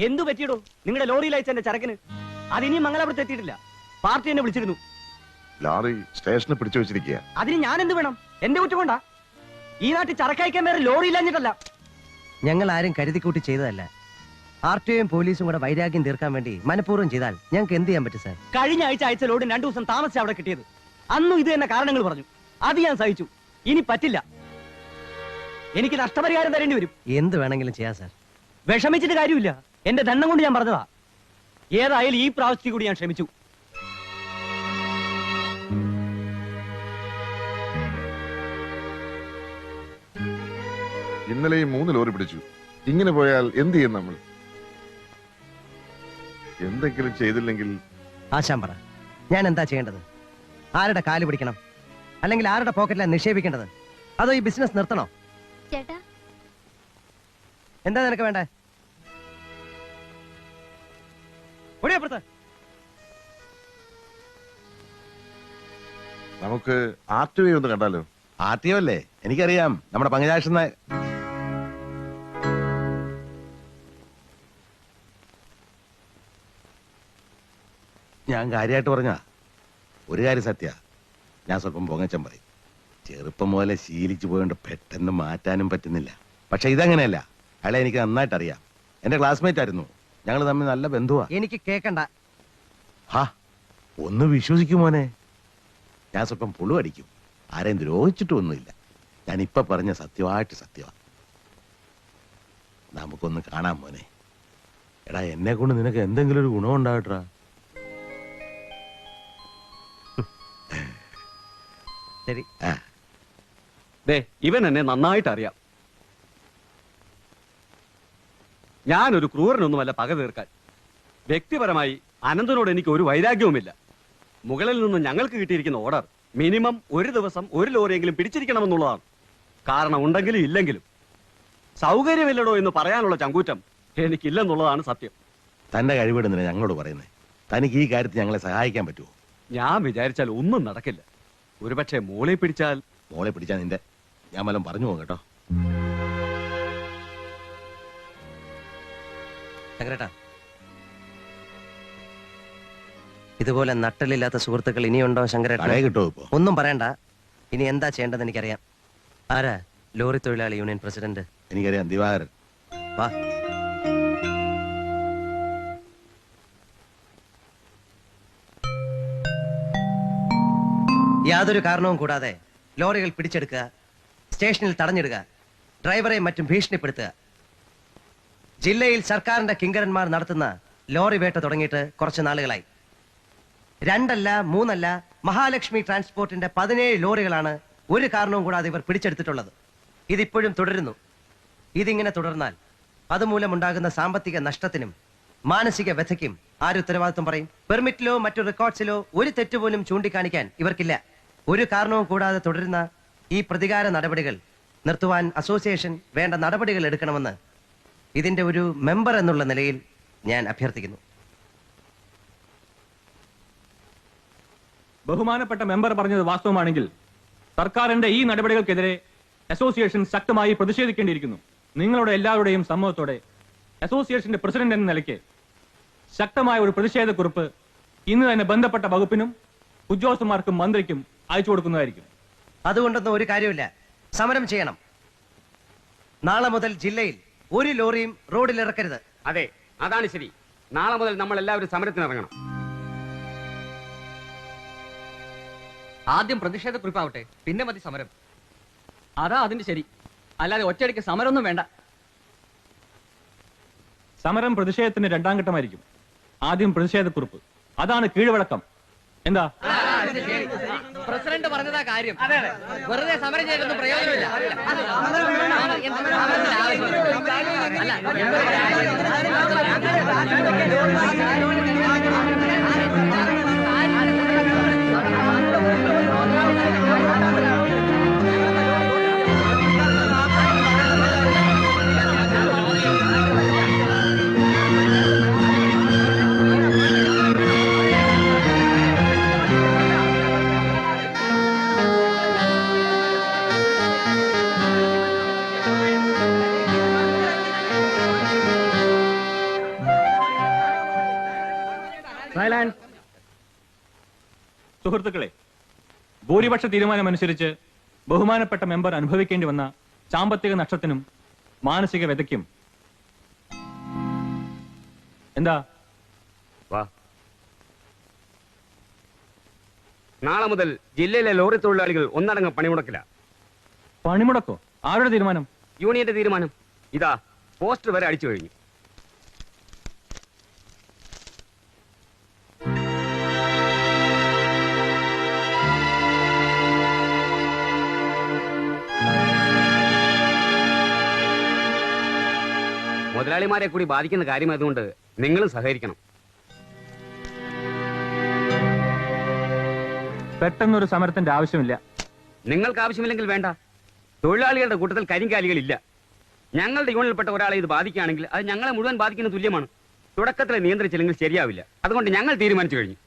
എന്തു പറ്റിയിടോ നിങ്ങളുടെ ലോറിയിൽ അയച്ച എന്റെ ചരക്കിന്? അതിനിയും മംഗലാപുരത്ത് എത്തിയിട്ടില്ല. പാർട്ടി എന്നെ വിളിച്ചിരുന്നു. ലോറി സ്റ്റേഷനിൽ പിടിച്ചു വെച്ചിരിക്കുക. അതിന് ഞാൻ എന്ത് വേണം? എന്റെ കുറ്റം കൊണ്ടാ. ഈ നാട്ടിൽ ചരക്കയക്കാൻ വേറെ ലോറി ഇല്ലാഞ്ഞിട്ടല്ല. ഞങ്ങൾ ആരും കരുതിക്കൂട്ടി ചെയ്തതല്ല. ആർടിഒയും പോലീസും കൂടെ വൈരാഗ്യം തീർക്കാൻ വേണ്ടി മനഃപൂർവ്വം ചെയ്താൽ ഞങ്ങൾക്ക് എന്ത് ചെയ്യാൻ പറ്റും സാർ? കഴിഞ്ഞ ആഴ്ച അയച്ച ലോഡ് 2 ദിവസം താമസിച്ച് അവിടെ കിട്ടിയത്. അന്നും ഇത് തന്നെ കാരണങ്ങൾ പറഞ്ഞു. അത് ഞാൻ സഹിച്ചു. ഇനി പറ്റില്ല. എനിക്ക് നഷ്ടപരിഹാരം തരേണ്ടി വരും. എന്ത് വേണമെങ്കിലും ചെയ്യാം സാർ. വിഷമിച്ചിട്ട് കാര്യമില്ല. എന്റെ ദണ്ണം കൊണ്ട് ഞാൻ പറഞ്ഞതാ. ഏതായാലും ഈ പ്രാവശ്യത്തിൽ കൂടി ഞാൻ ക്ഷമിച്ചു. ഇന്നലെ 3 ലോറി പിടിച്ചു. ഇങ്ങനെ പോയാൽ എന്ത് ചെയ്യും നമ്മൾ? എന്തെങ്കിലും ചെയ്തില്ലെങ്കിൽ ആശാൻ പറ, ഞാൻ എന്താ ചെയ്യേണ്ടത്? ആരുടെ കാല് പിടിക്കണം? അല്ലെങ്കിൽ ആരുടെ പോക്കറ്റിലാണ് നിക്ഷേപിക്കേണ്ടത്? അതോ ഈ ബിസിനസ് നിർത്തണോ? ചേട്ടാ, എന്താ നിനക്ക് വേണ്ടേ? നമുക്ക് ആർടിഒ ഒന്ന് കണ്ടാലോ? ആർടിഒ അല്ലേ? എനിക്കറിയാം, നമ്മുടെ പങ്കജാക്ഷൻ. ഞാൻ കാര്യമായിട്ട് പറഞ്ഞ ഒരു കാര്യം സത്യ, ഞാൻ സ്വല്പം പൊങ്ങച്ചം പറയും. ചെറുപ്പം മുതലേ ശീലിച്ചു പോയോണ്ട് പെട്ടെന്ന് മാറ്റാനും പറ്റുന്നില്ല. പക്ഷെ ഇതങ്ങനെയല്ല. അയാളെ എനിക്ക് നന്നായിട്ട് അറിയാം. എന്റെ ക്ലാസ്മേറ്റ് ആയിരുന്നു. ഞങ്ങൾ തമ്മിൽ നല്ല ബന്ധുവാ. എനിക്ക് കേക്കണ്ട. ഹാ, ഒന്ന് വിശ്വസിക്കും മോനെ. ഞാൻ സ്വല്പം പുളു അടിക്കും. ആരെയും ദ്രോഹിച്ചിട്ടൊന്നുമില്ല. ഞാൻ ഇപ്പൊ പറഞ്ഞ സത്യമായിട്ട് സത്യമാ. നമുക്കൊന്ന് കാണാം മോനെ. എടാ, എന്നെ കൊണ്ട് നിനക്ക് എന്തെങ്കിലും ഒരു ഗുണം ഉണ്ടാകട്ടാ. ശരി. ഇവൻ എന്നെ നന്നായിട്ട് അറിയാം. ഞാനൊരു ക്രൂരനൊന്നുമല്ല പക തീർക്കാൻ. വ്യക്തിപരമായി അനന്തനോട് എനിക്ക് ഒരു വൈരാഗ്യവുമില്ല. മുകളിൽ നിന്ന് ഞങ്ങൾക്ക് കിട്ടിയിരിക്കുന്ന ഓർഡർ മിനിമം ഒരു ദിവസം 1 ലോറിയെങ്കിലും പിടിച്ചിരിക്കണമെന്നുള്ളതാണ്. കാരണം ഉണ്ടെങ്കിലും ഇല്ലെങ്കിലും സൗകര്യമില്ലടോ എന്ന് പറയാനുള്ള ചങ്കൂറ്റം എനിക്കില്ലെന്നുള്ളതാണ് സത്യം. തന്റെ കഴിവിടുന്നില്ല ഞങ്ങളോട് പറയുന്നേ. തനിക്ക് ഈ കാര്യത്തിൽ ഞങ്ങളെ സഹായിക്കാൻ പറ്റുമോ? ഞാൻ വിചാരിച്ചാൽ ഒന്നും നടക്കില്ല. ഒരുപക്ഷെ മോളെ പിടിച്ചാൽ നിന്റെ ഞാൻ വല്ലതും പറഞ്ഞു പോകും കേട്ടോ. ശങ്കരേട്ടാ, ഇതുപോലെ നട്ടലില്ലാത്ത സുഹൃത്തുക്കൾ ഇനിയുണ്ടോ ശങ്കരേട്ടാ? കിട്ടോ ഇപ്പൊ? ഒന്നും പറയണ്ട. ഇനി എന്താ ചെയ്യേണ്ടത് എനിക്കറിയാം. ആരാ ലോറി തൊഴിലാളി യൂണിയൻ പ്രസിഡന്റ്? എനിക്കറിയാം, ദിവാകരൻ. വാ. യാതൊരു കാരണവും കൂടാതെ ലോറികൾ പിടിച്ചെടുക്കുക, സ്റ്റേഷനിൽ തടഞ്ഞിടുക, ഡ്രൈവറെ മറ്റും ഭീഷണിപ്പെടുത്തുക. ജില്ലയിൽ സർക്കാരിന്റെ കിങ്കരന്മാർ നടത്തുന്ന ലോറി വേട്ട തുടങ്ങിയിട്ട് കുറച്ച് നാളുകളായി. 2 അല്ല 3 അല്ല, മഹാലക്ഷ്മി ട്രാൻസ്പോർട്ടിന്റെ 17 ലോറികളാണ് ഒരു കാരണവും കൂടാതെ ഇവർ പിടിച്ചെടുത്തിട്ടുള്ളത്. ഇതിപ്പോഴും തുടരുന്നു. ഇതിങ്ങനെ തുടർന്നാൽ അതുമൂലമുണ്ടാകുന്ന സാമ്പത്തിക നഷ്ടത്തിനും മാനസിക വ്യഥയ്ക്കും ആര് ഉത്തരവാദിത്വം പറയും? പെർമിറ്റിലോ മറ്റു റെക്കോർഡ്സിലോ ഒരു തെറ്റുപോലും ചൂണ്ടിക്കാണിക്കാൻ ഇവർക്കില്ല. ഒരു കാരണവും കൂടാതെ തുടരുന്ന ഈ പ്രതികാര നടപടികൾ നിർത്തുവാൻ അസോസിയേഷൻ വേണ്ട നടപടികൾ എടുക്കണമെന്ന് ഇതിന്റെ ഒരു മെമ്പർ എന്നുള്ള നിലയിൽ ഞാൻ അഭ്യർത്ഥിക്കുന്നു. ബഹുമാനപ്പെട്ട മെമ്പർ പറഞ്ഞത് വാസ്തവമാണെങ്കിൽ സർക്കാരിന്റെ ഈ നടപടികൾക്കെതിരെ അസോസിയേഷൻ ശക്തമായി പ്രതിഷേധിക്കേണ്ടിയിരിക്കുന്നു. നിങ്ങളുടെ എല്ലാവരുടെയും സമ്മതത്തോടെ അസോസിയേഷന്റെ പ്രസിഡന്റ് എന്ന നിലയ്ക്ക് ശക്തമായ ഒരു പ്രതിഷേധക്കുറിപ്പ് ഇന്ന് തന്നെ ബന്ധപ്പെട്ട വകുപ്പിനും ഉദ്യോഗസ്ഥന്മാർക്കും മന്ത്രിക്കും അയച്ചു കൊടുക്കുന്നതായിരിക്കും. അതുകൊണ്ടൊന്നും ഒരു കാര്യമില്ല. സമരം ചെയ്യണം. നാളെ മുതൽ ജില്ലയിൽ ഒരു ലോറിയും റോഡിൽ ഇറക്കരുത്. അതെ, അതാണ് ശരി. നാളെ മുതൽ നമ്മൾ എല്ലാവരും സമരത്തിനിറങ്ങണം. ആദ്യം പ്രതിഷേധക്കുറിപ്പാവട്ടെ, പിന്നെ മതി സമരം. അതാ അതിന്റെ ശരി. അല്ലാതെ ഒറ്റയടിക്ക് സമരമൊന്നും വേണ്ട. സമരം പ്രതിഷേധത്തിന്റെ 2ാം ഘട്ടമായിരിക്കും. ആദ്യം പ്രതിഷേധക്കുറിപ്പ്, അതാണ് കീഴ്വഴക്കം. എന്താ പ്രസിഡന്റ് പറഞ്ഞതാ കാര്യം. വെറുതെ സമരം ചെയ്തൊന്നും പ്രയോജനമില്ല. സുഹൃത്തുക്കളെ, ഭൂരിപക്ഷ തീരുമാനമനുസരിച്ച് ബഹുമാനപ്പെട്ട മെമ്പർ അനുഭവിക്കേണ്ടി വന്ന സാമ്പത്തിക നഷ്ടത്തിനും മാനസിക വ്യതയ്ക്കും എന്താ വാ. നാളെ മുതൽ ജില്ലയിലെ ലോറി തൊഴിലാളികൾ ഒന്നടങ്കം പണിമുടക്കില്ല. പണിമുടക്കോ? ആരുടെ തീരുമാനം? യൂണിയന്റെ തീരുമാനം. ഇതാ പോസ്റ്റർ വരെ അടിച്ചു കഴിഞ്ഞു. മുതലാളിമാരെ കൂടി ബാധിക്കുന്ന കാര്യമായതുകൊണ്ട് നിങ്ങളും സഹകരിക്കണം. പെട്ടെന്നൊരു സമരത്തിന്റെ ആവശ്യമില്ല. നിങ്ങൾക്ക് ആവശ്യമില്ലെങ്കിൽ വേണ്ട. തൊഴിലാളികളുടെ കൂട്ടത്തിൽ കരിങ്കാലികളില്ല. ഞങ്ങളുടെ യൂണിയനിൽപ്പെട്ട ഒരാളെ ഇത് ബാധിക്കുകയാണെങ്കിൽ അത് ഞങ്ങളെ മുഴുവൻ ബാധിക്കുന്ന തുല്യമാണ്. തുടക്കത്തിലെ നിയന്ത്രിച്ചില്ലെങ്കിൽ ശരിയാവില്ല. അതുകൊണ്ട് ഞങ്ങൾ തീരുമാനിച്ചു കഴിഞ്ഞു.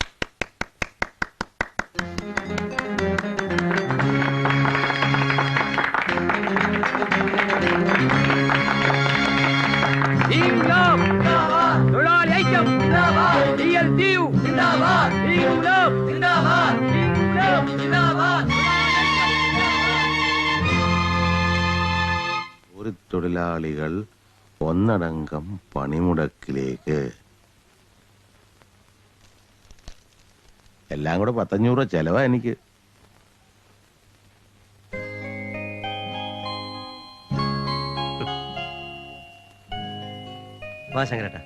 തൊഴിലാളി ഐക്യം ഒരു തൊഴിലാളികൾ ഒന്നടങ്കം പണിമുടക്കിലേക്ക്. എല്ലാം കൂടെ 500 രൂപ ചെലവാ എനിക്ക്. വാ ശങ്കരേട്ടാ.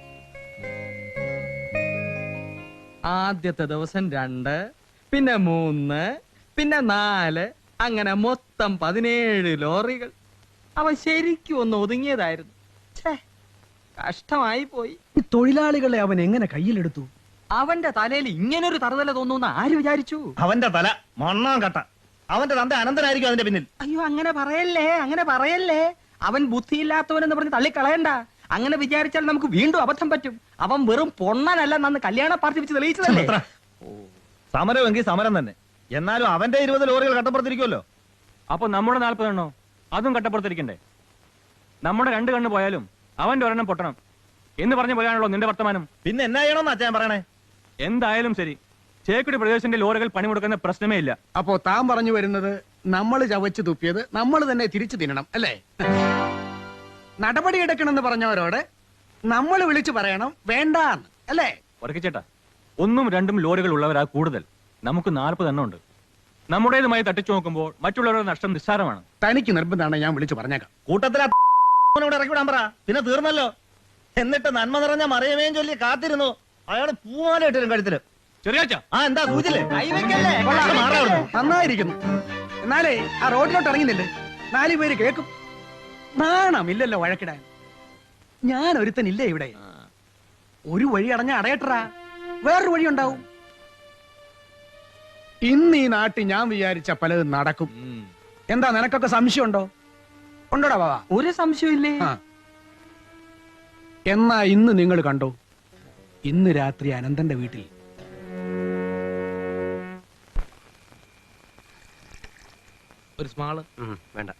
ആദ്യത്തെ ദിവസം 2, പിന്നെ 3, പിന്നെ 4, അങ്ങനെ മൊത്തം 17 ലോറികൾ. അവൻ ശരിക്കും ഒന്ന് ഒതുങ്ങിയതായിരുന്നു. കഷ്ടമായി പോയി. ഈ തൊഴിലാളികളെ അവൻ എങ്ങനെ കയ്യിലെടുത്തു? അവന്റെ തലയിൽ ഇങ്ങനൊരു തറുതല തോന്നുന്ന ആര് വിചാരിച്ചു? അവന്റെ തല മണ്ണാൻ കട്ട. അവന്റെ തന്റെ അനന്തനായിരിക്കും അതിന്റെ പിന്നിൽ. അയ്യോ, അങ്ങനെ പറയല്ലേ, അങ്ങനെ പറയല്ലേ. അവൻ ബുദ്ധിയില്ലാത്തവനെന്ന് പറഞ്ഞ് തള്ളിക്കളയണ്ട. അങ്ങനെ വിചാരിച്ചാൽ നമുക്ക് വീണ്ടും അബദ്ധം പറ്റും. അവൻ വെറും പൊണ്ണനല്ല, നന്ന് കല്യാണ പാർട്ടി വെച്ച് തെളിയിച്ചതല്ലേ. സമരമെങ്കിൽ സമരം തന്നെ. എന്നാലും അവന്റെ 20 ലോറികൾ കട്ടപ്പുറത്തിരിക്കുമല്ലോ. അപ്പൊ നമ്മുടെ 40 എണ്ണോ? അതും കട്ടപ്പുറത്തിരിക്കണ്ടേ? നമ്മുടെ 2 കണ്ണ് പോയാലും അവന്റെ ഒരെണ്ണം പൊട്ടണം എന്ന് പറഞ്ഞു പോയാണല്ലോ നിന്റെ വർത്തമാനം. പിന്നെ എന്നാ ചെയ്യണമെന്ന് അച്ഛൻ പറയണേ? എന്തായാലും ശരി, ചേക്കുടി പ്രദേശത്തിന്റെ ലോറികൾ പണിമുടക്കുന്ന പ്രശ്നമേ ഇല്ല. അപ്പോ താൻ പറഞ്ഞു വരുന്നത് നമ്മൾ ചവച്ചു തുപ്പിയത് നമ്മൾ തന്നെ തിരിച്ചു തിന്നണം അല്ലേ? നടപടി എടുക്കണമെന്ന് പറഞ്ഞവരോട് നമ്മൾ വിളിച്ചു പറയണം വേണ്ടാന്ന് അല്ലേ? ഉറക്കിച്ചേട്ടാ, 1ഉം 2ഉം ലോറികൾ ഉള്ളവരാ കൂടുതൽ. നമുക്ക് 40 എണ്ണം ഉണ്ട്. നമ്മുടേതുമായി തട്ടിച്ചു നോക്കുമ്പോൾ മറ്റുള്ളവരുടെ നഷ്ടം നിസ്സാരമാണ്. തനിക്ക് നിർബന്ധമാണ്, ഞാൻ വിളിച്ചു പറഞ്ഞേക്കാം. കൂട്ടത്തിൽ ഇറക്കി വിടാൻ പറ. പിന്നെ തീർന്നല്ലോ. എന്നിട്ട് നന്മ നിറഞ്ഞ മറിയമേയും ചൊല്ലി കാത്തിരുന്നു. അയാള് പൂമാല ഇട്ടിരും കഴുത്തില്. ചെറിയാച്ച, ആ എന്താ സൂചില്ലേ? നന്നായിരിക്കുന്നു. എന്നാലേ ആ റോഡിലോട്ട് ഇറങ്ങുന്നില്ലേ, 4 പേര് കേൾക്കും. നാണമില്ലല്ലോ വഴക്കിടാൻ. ഞാൻ ഒരുത്തനില്ലേ ഇവിടെ. ഒരു വഴി അടഞ്ഞ അടയട്ടറാ, വേറൊരു വഴി ഉണ്ടാവും. ഇന്ന് ഈ നാട്ടിൽ ഞാൻ വിചാരിച്ച പലതും നടക്കും. എന്താ നിനക്കൊക്കെ സംശയമുണ്ടോ? ഉണ്ടോടാ ബാബാ? ഒരു സംശയമില്ലേ. എന്നാ ഇന്ന് നിങ്ങൾ കണ്ടോ, ഇന്ന് രാത്രി അനന്തന്റെ വീട്ടിൽ ഒരു സ്മാള് വേണ്ട.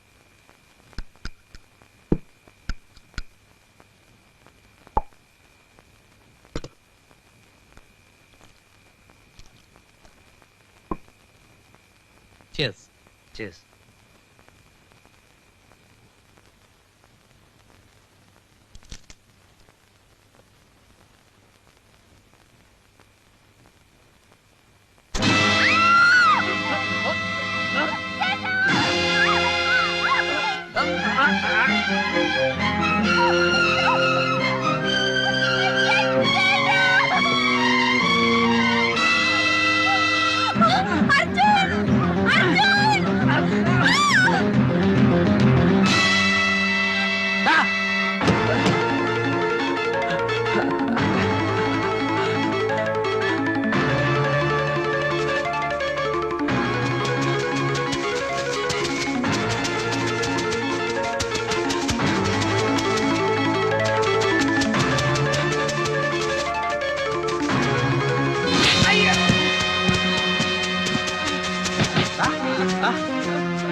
Cheers. Cheers.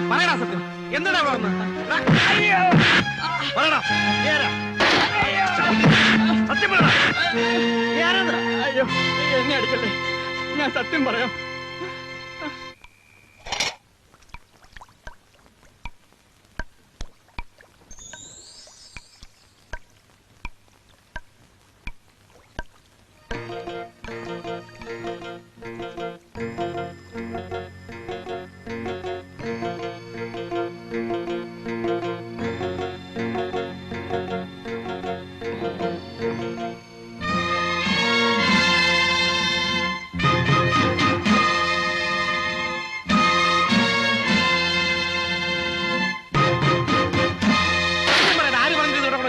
പറയടാ സത്യം, എന്താണ് അവിടെ വന്ന്? പറയടാ, നീ ആരാ? സത്യം പറയടാ. നീ ആരാന്ന്? അയ്യോ, എന്നെ അടിക്കല്ലേ, ഞാൻ സത്യം പറയാം.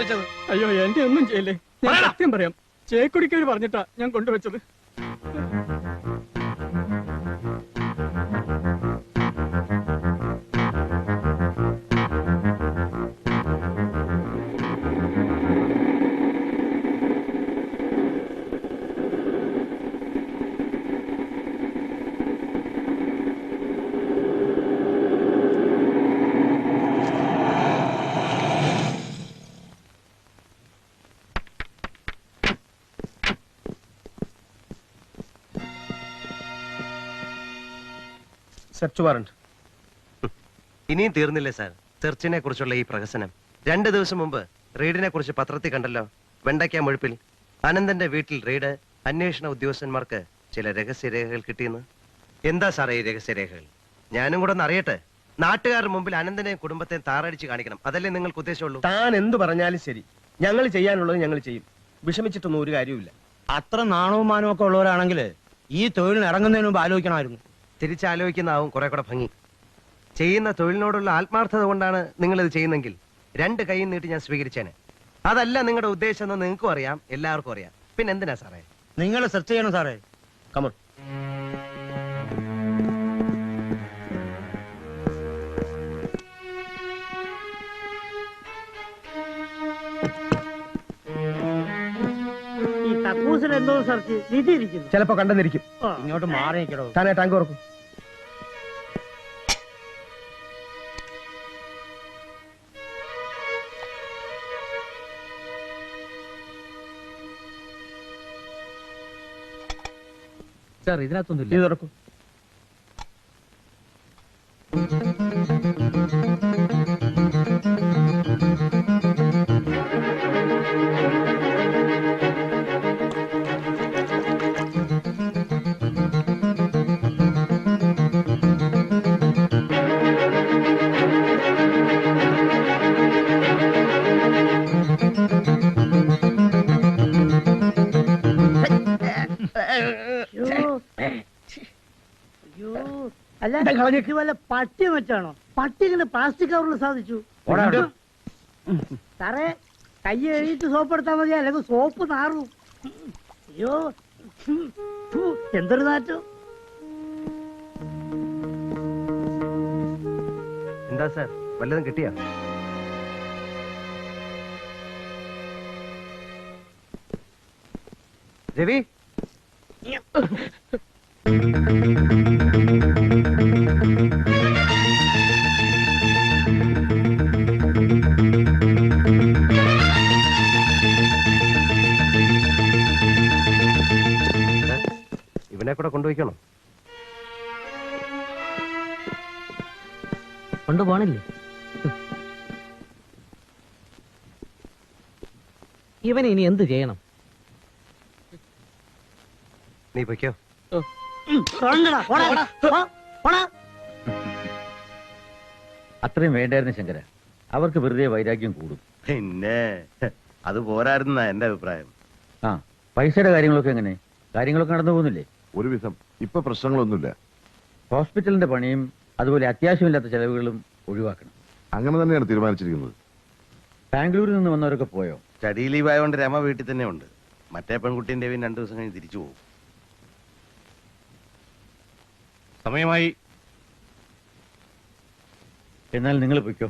കൊണ്ടുവച്ചത്? അയ്യോ എന്റെ ഒന്നും ചെയ്യല്ലേ, ഞാൻ സത്യം പറയാം. ചേക്കുടിക്കവര് പറഞ്ഞിട്ടാ ഞാൻ കൊണ്ടുവച്ചത്. Search warrant. ഇനിയും തീർന്നില്ലേ സാർ സെർച്ചിനെ കുറിച്ചുള്ള ഈ പ്രഹസനം? 2 ദിവസം മുമ്പ് റെയ്ഡിനെ കുറിച്ച് പത്രത്തിൽ കണ്ടല്ലോ. വെണ്ടയ്ക്ക മുഴുപ്പിൽ അനന്തന്റെ വീട്ടിൽ റെയ്ഡ്. അന്വേഷണ ഉദ്യോഗസ്ഥന്മാർക്ക് ചില രഹസ്യരേഖകൾ കിട്ടിയെന്ന്. എന്താ സാറേ ഈ രഹസ്യരേഖകൾ? ഞാനും കൂടെ ഒന്ന് അറിയട്ടെ. നാട്ടുകാരുടെ മുമ്പിൽ അനന്തനെയും കുടുംബത്തെയും താറടിച്ച് കാണിക്കണം, അതല്ലേ നിങ്ങൾക്ക് ഉദ്ദേശമുള്ളൂ? താൻ എന്ത് പറഞ്ഞാലും ശരി, ഞങ്ങൾ ചെയ്യാനുള്ളത് ഞങ്ങൾ ചെയ്യും. വിഷമിച്ചിട്ടൊന്നും ഒരു കാര്യമില്ല. അത്ര നാണവും മാനവും ഒക്കെ ഉള്ളവരാണെങ്കിൽ ഈ തൊഴിലിന് ഇറങ്ങുന്നതിന് മുമ്പ് ആലോചിക്കണമായിരുന്നു. തിരിച്ചാലോചിക്കുന്നതാവും കുറെ കൂടെ ഭംഗി. ചെയ്യുന്ന തൊഴിലിനോടുള്ള ആത്മാർത്ഥത കൊണ്ടാണ് നിങ്ങളിത് ചെയ്യുന്നെങ്കിൽ 2 കൈയും നീട്ടി ഞാൻ സ്വീകരിച്ചേനെ. അതല്ല നിങ്ങളുടെ ഉദ്ദേശം എന്ന് നിങ്ങൾക്കും അറിയാം, എല്ലാവർക്കും അറിയാം. പിന്നെ എന്തിനാ സാറേ? നിങ്ങൾ സെർച്ച് ചെയ്യണം സാറേ. കമോൺ. ഈ കക്കൂസിൽ എന്തോ സെർച്ച് നിധിയിരിക്കുന്നു. ചിലപ്പോ കണ്ടെന്നിരിക്കും. ഇങ്ങോട്ട് മാറി നിൽക്കണോ? താനേ ടാങ്ക് ഓർക്കും. സാർ ഇതിനകത്തൊന്നുമില്ല. ഇത് തുറക്കും. അല്ല ഇത് വല്ല പട്ടി വെച്ചാണോ? പട്ടി ഇങ്ങനെ പ്ലാസ്റ്റിക് കവറിൽ സാധിച്ചു. സാറേ കൈ എഴുതിട്ട് സോപ്പ് എടുത്താൽ മതി, അല്ലെങ്കിൽ സോപ്പ് നാറും. അയ്യോ എന്തൊരു നാറ്റം. എന്താ സാർ വല്ലതും കിട്ടിയാ? രവി, ഇവനെ കൂടെ കൊണ്ടുപോയിക്കണം. കൊണ്ടുപോണില്ലേ? ഇവനെ ഇനി എന്ത് ചെയ്യണം? നീ പൊയ്ക്കോ. അത്രയും വേണ്ടായിരുന്നു ശങ്കര. അവർക്ക് വെറുതെ വൈരാഗ്യം കൂടും. പിന്നെ അത് പോരായിരുന്ന എന്റെ അഭിപ്രായം. ആ പൈസയുടെ കാര്യങ്ങളൊക്കെ എങ്ങനെ? കാര്യങ്ങളൊക്കെ നടന്നു പോകുന്നില്ലേ? ഒരുവിധം ഇപ്പൊ പ്രശ്നങ്ങളൊന്നുമില്ല. ഹോസ്പിറ്റലിന്റെ പണിയും അതുപോലെ അത്യാവശ്യമില്ലാത്ത ചെലവുകളും ഒഴിവാക്കണം. അങ്ങനെ തന്നെയാണ് തീരുമാനിച്ചിരിക്കുന്നത്. ബാംഗ്ലൂരിൽ നിന്ന് വന്നവരൊക്കെ പോയോ? സ്റ്റഡി ലീവ് ആയതുകൊണ്ട് രമ വീട്ടിൽ തന്നെ ഉണ്ട്. മറ്റേ പെൺകുട്ടിന്റെ 2 ദിവസം കഴിഞ്ഞ് തിരിച്ചു പോകും. സമയമായി. എന്നാൽ നിങ്ങൾ പൊയ്ക്കോ.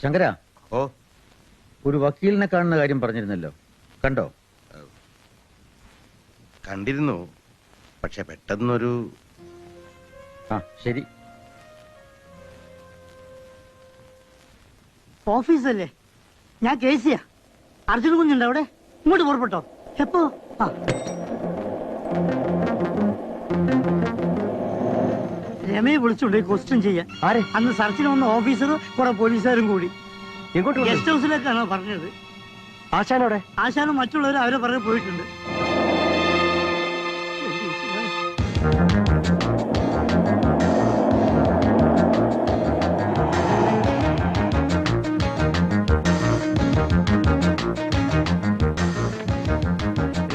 ശങ്കര, ഓ, ഒരു വക്കീലിനെ കാണുന്ന കാര്യം പറഞ്ഞിരുന്നല്ലോ, കണ്ടോ? കണ്ടിരുന്നു, പക്ഷെ പെട്ടെന്നൊരു... ആ ശരി. ഓഫീസല്ലേ? ഞാൻ കേസിയാ. അർജുന കുഞ്ഞുണ്ട് അവിടെ. ഇങ്ങോട്ട് പുറപ്പെട്ടോ. എപ്പോ? ആ രമയെ വിളിച്ചുണ്ട് ക്വസ്റ്റ്യൻ ചെയ്യാൻ. ആരെ? അന്ന് സർച്ചിന് വന്ന ഓഫീസറും കുറെ പോലീസുകാരും കൂടി. എങ്ങോട്ട്? ഗസ്റ്റ് ഹൗസിലേക്കാണോ പറഞ്ഞത്. ആശാനോടെ? ആശാനും മറ്റുള്ളവരും അവരെ പറഞ്ഞ് പോയിട്ടുണ്ട്.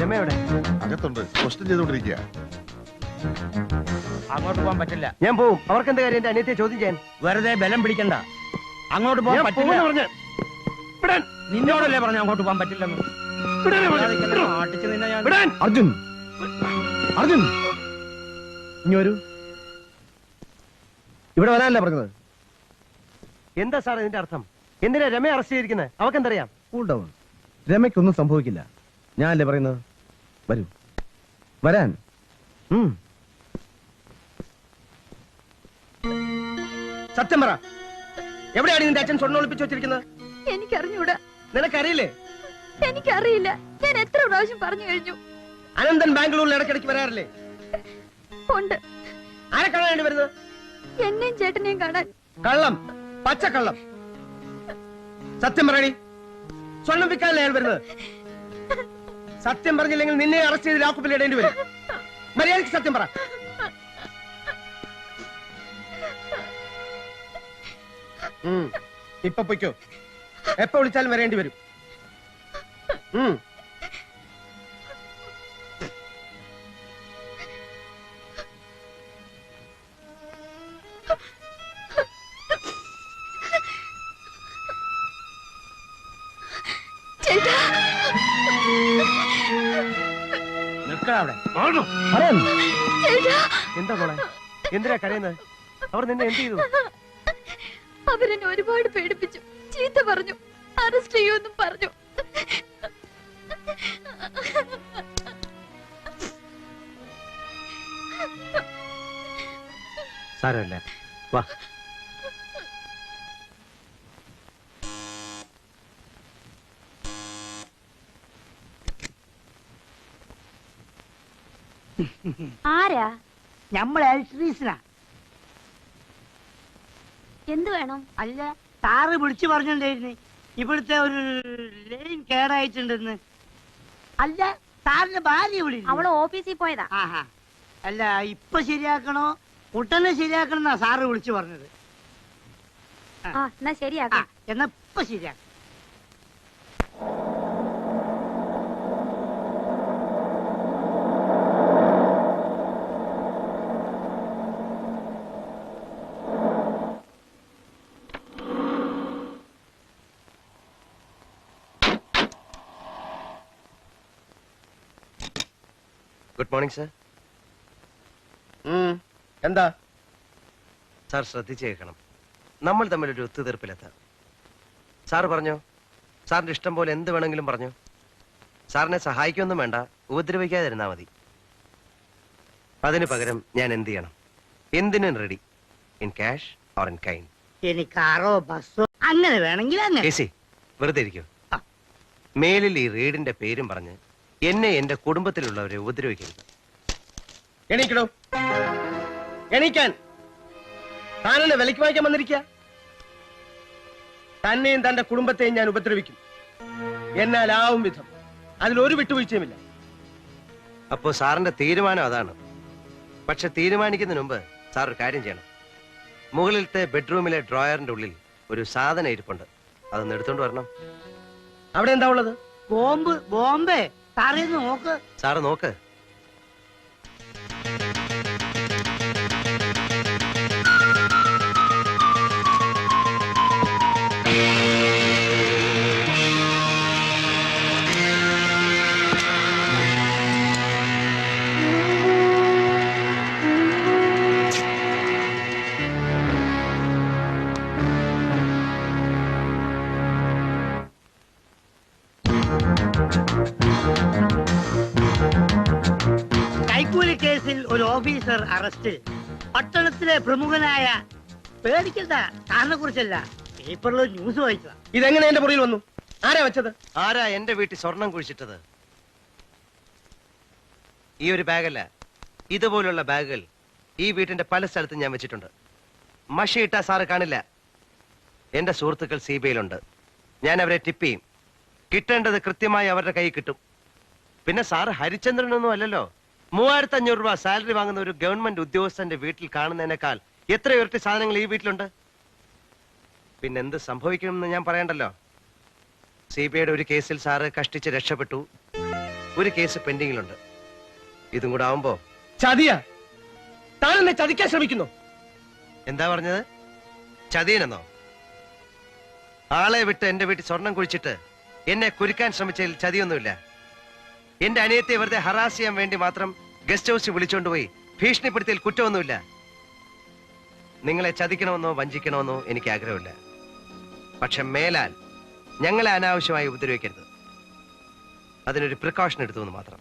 രമയോടെ? അകത്തുണ്ട്, ക്വസ്റ്റ്യൻ ചെയ്തുകൊണ്ടിരിക്കുക. അങ്ങോട്ട് പോകാൻ പറ്റില്ല. ഞാൻ പോവും. അവർക്ക് എന്താ കാര്യം എന്റെ അനിയത്തെ ചോദ്യം ചെയ്യാൻ? വെറുതെ ബലം പിടിക്കണ്ട. അങ്ങോട്ട് പോകാൻ ഞാൻ പറ്റില്ല പോകുന്നു പറഞ്ഞ്. വിടാൻ. നിന്നോടല്ലേ പറഞ്ഞു അങ്ങോട്ട് പോകാൻ പറ്റില്ലെന്ന് വിടാനാ പറഞ്ഞത്. അടിച്ചു നിന്നെ ഞാൻ വിടാൻ. അർജുൻ അർജുൻ ഇനി വരൂ. ഇവിടെ വരാനല്ല പറഞ്ഞത്. എന്താ സാർ ഇതിന്റെ അർത്ഥം? എന്തിനാ രമയെ അറസ്റ്റ് ചെയ്തിരിക്കുന്നത്? അവക്കെന്തറിയാം? Cool down. രമയ്ക്കൊന്നും സംഭവിക്കില്ല. ഞാനല്ലേ പറയുന്നത്. വരൂ, വരാൻ. സത്യം പറ, എവിടെയാണ് നിന്റെ അച്ഛൻ സ്വർണ്ണം ഒളിപ്പിച്ചു വെച്ചിരിക്കുന്നത്? എനിക്കറിഞ്ഞൂടാ. നിനക്കറിയില്ലേ? എനിക്കറിയില്ല. ഞാൻ എത്ര പ്രാവശ്യം പറഞ്ഞു കഴിഞ്ഞു. അനന്തൻ ബാംഗ്ലൂരിൽ ഇടയ്ക്കിടയ്ക്ക് വരാറില്ലേ? ഉണ്ട്. ആരെ കാണാൻ വേണ്ടി വരുന്നത്? എന്നെയും ചേട്ടനെയും കാണാൻ. കള്ളം, പച്ചക്കള്ളം. സത്യം പറയണി, സ്വർണം വിൽക്കാനല്ലേ അയാൾ വരുന്നത്? സത്യം പറഞ്ഞില്ലെങ്കിൽ നിന്നെ അറസ്റ്റ് ചെയ്ത് ലാക്കുപ്പിൽ ഇടേണ്ടി വരും. മര്യാദയ്ക്ക് സത്യം പറ. ഇപ്പൊ പൊയ്ക്കോ, എപ്പോ വിളിച്ചാലും വരേണ്ടി വരും. ചേട്ടാ, നിൽക്കണം അവിടെ. ചേട്ടാ. എന്താ മോളെ, എന്തിനാ കരയുന്നത്? അവർ നിന്നെ എന്ത് ചെയ്തു? അവരെന്നെ ഒരുപാട് പേടിപ്പിച്ചു, ചീത്ത പറഞ്ഞു, അറസ്റ്റ് ചെയ്യുമെന്നും പറഞ്ഞു. സാരമില്ല, വാ. ആരാ? നമ്മൾ എലക്ട്രീഷ്യനാ. എന്ത് വേണം? അല്ല, സാറ് വിളിച്ചു പറഞ്ഞിട്ടുണ്ടായിരുന്നു ഇവിടുത്തെ ഒരു ലൈൻ കേടായിട്ടുണ്ടെന്ന്. അല്ല, സാറിന്റെ ഭാര്യ വിളി. അവള് ഓഫീസിൽ പോയതാ. ആഹാ. അല്ല, ഇപ്പൊ ശരിയാക്കണോ ഉടനെ ശരിയാക്കണം എന്നാ സാറ് വിളിച്ചു പറഞ്ഞത്. എന്നാ ശരിയാക്കാം. എന്നാ ഇപ്പൊ ശരിയാക്കാം. Good morning sir. എന്താ സാർ ശ്രദ്ധിച്ചു കേൾക്കണം. നമ്മൾ തമ്മിലൊരു ഒത്തുതീർപ്പിലെത്താം. സാർ പറഞ്ഞോ, സാറിന്റെ ഇഷ്ടം പോലെ എന്ത് വേണമെങ്കിലും പറഞ്ഞു. സാറിനെ സഹായിക്കൊന്നും വേണ്ട, ഉപദ്രവിക്കാതിരുന്നാ മതി. അതിന് പകരം ഞാൻ എന്ത് ചെയ്യണം? എന്തിനും ready, in cash or in kind. എനിക്ക് കാറോ ബസ്സോ അങ്ങനെ വേണമെങ്കിൽ അങ്ങനെ. കേസി, വെറുതെ ഇരിക്കൂ. മേലിൽ ഈ റീഡിന്റെ പേരും പറഞ്ഞ് എന്നെ എന്റെ കുടുംബത്തിലുള്ളവരെ ഉപദ്രവിക്കരുത്. എണീക്കണോ? എണീക്കാൻ. താനെന്നെ വിലക്ക് വാങ്ങിക്കാൻ വന്നിരിക്കുക. തന്നെയും തന്റെ കുടുംബത്തെയും ഞാൻ ഉപദ്രവിക്കും, എന്നാലാവും വിധം. അതിലൊരു വിട്ടുവീഴ്ചയുമില്ല. അപ്പോ സാറിന്റെ തീരുമാനം അതാണ്. പക്ഷെ തീരുമാനിക്കുന്നതിന് മുമ്പ് സാർ ഒരു കാര്യം ചെയ്യണം. മുകളിലത്തെ ബെഡ്റൂമിലെ ഡ്രോയറിന്റെ ഉള്ളിൽ ഒരു സാധനം ഇരിപ്പുണ്ട്, അതൊന്ന് എടുത്തോണ്ട് വരണം. അവിടെ എന്താ ഉള്ളത്? ബോംബ്. ബോംബേ. സാറേ നോക്ക്. സാറ് നോക്ക്. കൈക്കൂലി കേസിൽ ഒരു ഓഫീസർ അറസ്റ്റ്. പട്ടണത്തിലെ പ്രമുഖനായ. പേടിക്കണ്ട, സാറിനെ കുറിച്ചല്ല, പേപ്പറിൽ ന്യൂസ് വായിച്ചതാ. ഇതെങ്ങനെ എന്റെ മുറിയിൽ വന്നു? ആരാ വെച്ചത്? ആരാ എന്റെ വീട്ടിൽ സ്വർണം കുഴിച്ചിട്ടത്? ഈ ഒരു ബാഗല്ല, ഇതുപോലുള്ള ബാഗുകൾ ഈ വീട്ടിന്റെ പല സ്ഥലത്തും ഞാൻ വെച്ചിട്ടുണ്ട്. മഷിയിട്ടാ സാറ് കാണില്ല. എന്റെ സുഹൃത്തുക്കൾ CBI-യിലുണ്ട്. ഞാൻ അവരെ ടിപ്പ് ചെയ്യും. കിട്ടേണ്ടത് കൃത്യമായി അവരുടെ കൈ കിട്ടും. പിന്നെ സാറ് ഹരിചന്ദ്രനൊന്നും അല്ലല്ലോ. 3500 രൂപ സാലറി വാങ്ങുന്ന ഒരു ഗവൺമെന്റ് ഉദ്യോഗസ്ഥന്റെ വീട്ടിൽ കാണുന്നതിനേക്കാൾ എത്ര ഇരട്ടി സാധനങ്ങൾ ഈ വീട്ടിലുണ്ട്. പിന്നെന്ത് സംഭവിക്കുമെന്ന് ഞാൻ പറയണ്ടല്ലോ. CBI-യുടെ ഒരു കേസിൽ സാറ് കഷ്ടിച്ച് രക്ഷപ്പെട്ടു. ഒരു കേസ് പെൻഡിങ്ങിലുണ്ട്. ഇതും കൂടെ ആവുമ്പോ ചതിയാ. താനെന്നെ ചതിക്കാൻ ശ്രമിക്കുന്നു. എന്താ പറഞ്ഞത്? ചതിയനെന്നോ? ആളെ വിട്ട് എന്റെ വീട്ടിൽ സ്വർണം കുഴിച്ചിട്ട് എന്നെ കുരുക്കാൻ ശ്രമിച്ചതിൽ ചതിയൊന്നുമില്ല. എന്റെ അനിയത്തെ വെറുതെ ഹറാസ് ചെയ്യാൻ വേണ്ടി മാത്രം ഗസ്റ്റ് ഹൗസിൽ വിളിച്ചുകൊണ്ടുപോയി ഭീഷണിപ്പെടുത്തിയതിൽ കുറ്റമൊന്നുമില്ല. നിങ്ങളെ ചതിക്കണമെന്നോ വഞ്ചിക്കണമെന്നോ എനിക്ക് ആഗ്രഹമില്ല. പക്ഷെ മേലാൽ ഞങ്ങളെ അനാവശ്യമായി ഉപദ്രവിക്കരുത്. അതിനൊരു പ്രിക്കോഷൻ എടുത്തു എന്ന് മാത്രം.